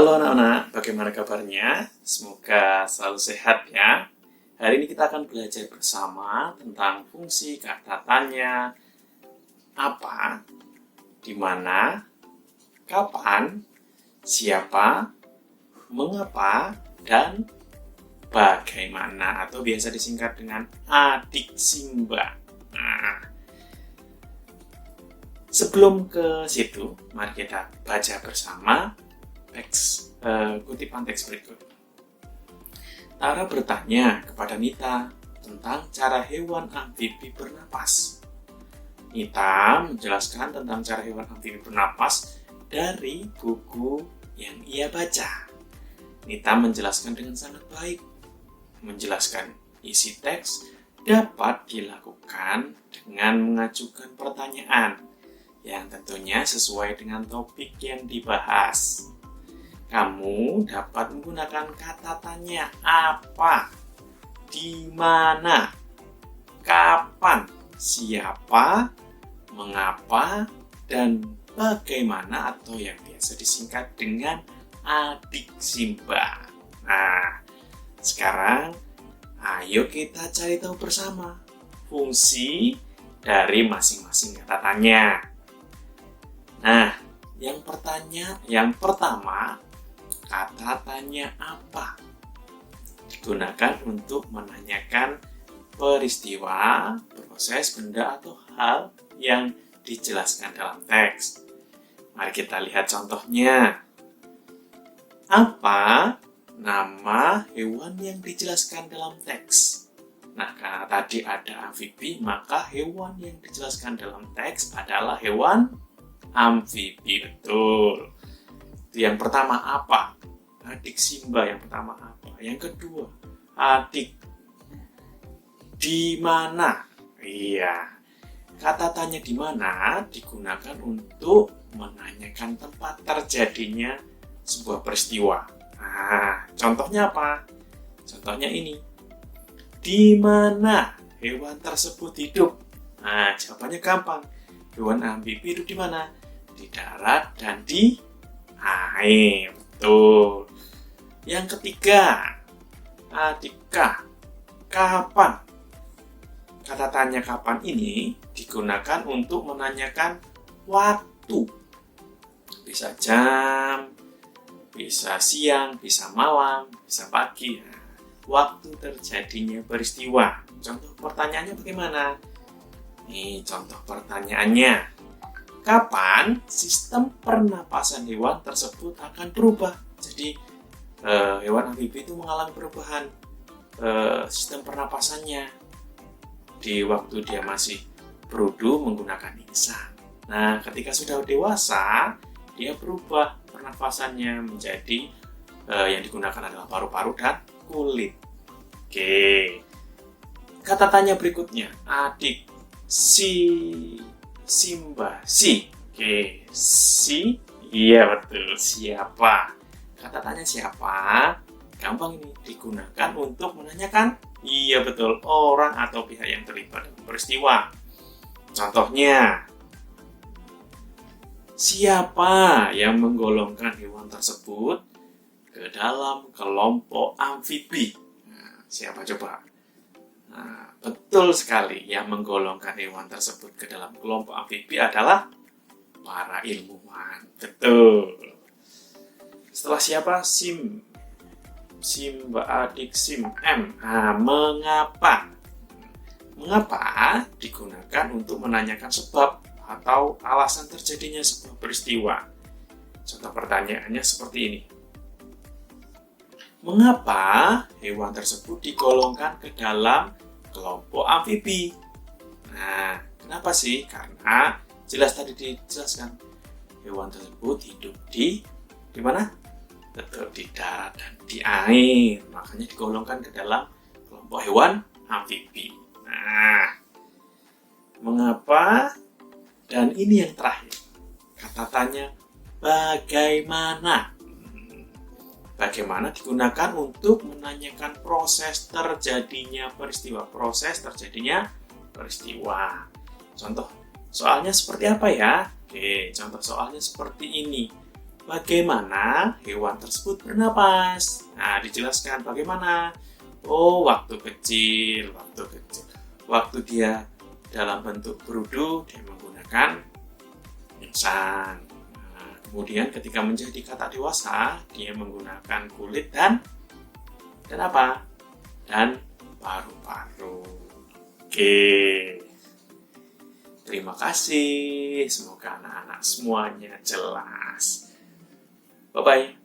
Halo anak-anak, bagaimana kabarnya? Semoga selalu sehat ya. Hari ini kita akan belajar bersama tentang fungsi kata tanya, apa, di mana, kapan, siapa, mengapa, dan bagaimana atau biasa disingkat dengan adik Simba. Nah, sebelum ke situ, mari kita baca bersama kutipan teks berikut. Tara bertanya kepada Nita tentang cara hewan amfibi bernapas. Nita menjelaskan tentang cara hewan amfibi bernapas dari buku yang ia baca. Nita menjelaskan dengan sangat baik. Menjelaskan isi teks dapat dilakukan dengan mengajukan pertanyaan yang tentunya sesuai dengan topik yang dibahas. Kamu dapat menggunakan kata tanya apa, di mana, kapan, siapa, mengapa, dan bagaimana atau yang biasa disingkat dengan adik Simba. Nah, sekarang ayo kita cari tahu bersama fungsi dari masing-masing kata tanya. Nah, yang pertama, kata tanya apa digunakan untuk menanyakan peristiwa, proses, benda, atau hal yang dijelaskan dalam teks. Mari kita lihat contohnya. Apa nama hewan yang dijelaskan dalam teks? Nah, karena tadi ada amfibi, maka hewan yang dijelaskan dalam teks adalah hewan amfibi, betul. Itu yang pertama apa? Adik Simba yang pertama apa? Yang kedua, adik di mana? Iya. Kata tanya di mana digunakan untuk menanyakan tempat terjadinya sebuah peristiwa. Nah, contohnya apa? Contohnya ini. Di mana hewan tersebut hidup? Nah, jawabannya gampang. Hewan amfibi hidup di mana? Di darat dan di air. Betul. Yang ketiga, adikah, kapan? Kata tanya kapan ini digunakan untuk menanyakan waktu. Bisa jam, bisa siang, bisa malam, bisa pagi. Nah, waktu terjadinya peristiwa. Contoh pertanyaannya bagaimana? Nih, contoh pertanyaannya. Kapan sistem pernapasan hewan tersebut akan berubah? Jadi, hewan amfibi itu mengalami perubahan sistem pernapasannya di waktu dia masih berudu menggunakan insang. Nah, ketika sudah dewasa, dia berubah pernapasannya menjadi yang digunakan adalah paru-paru dan kulit. Oke. Kata tanya berikutnya, adik Simba. Oke, iya betul, siapa? Kata tanya siapa, gampang ini, digunakan untuk menanyakan, iya betul, orang atau pihak yang terlibat dalam peristiwa. Contohnya, siapa yang menggolongkan hewan tersebut ke dalam kelompok amfibi? Nah, siapa coba? Nah, betul sekali, yang menggolongkan hewan tersebut ke dalam kelompok amfibi adalah para ilmuwan. Betul. Setelah siapa? Simba adik Sim M. Nah, mengapa? Mengapa digunakan untuk menanyakan sebab atau alasan terjadinya sebuah peristiwa. Contoh pertanyaannya seperti ini. Mengapa hewan tersebut digolongkan ke dalam kelompok amfibi? Nah, kenapa sih? Karena jelas tadi dijelaskan hewan tersebut hidup di mana? Betul, di darat dan di air. Makanya digolongkan ke dalam kelompok hewan amfibi. Nah, mengapa? Dan ini yang terakhir. Kata tanya bagaimana? Bagaimana digunakan untuk menanyakan proses terjadinya peristiwa. Proses terjadinya peristiwa. Contoh soalnya seperti apa ya? Oke, contoh soalnya seperti ini. bagaimana hewan tersebut bernapas. Nah, dijelaskan bagaimana. Oh, waktu kecil. Waktu dia dalam bentuk berudu, dia menggunakan insang. Nah, kemudian ketika menjadi katak dewasa, dia menggunakan kulit dan apa? Dan paru-paru. Oke. Terima kasih. Semoga anak-anak semuanya jelas. Bye-bye.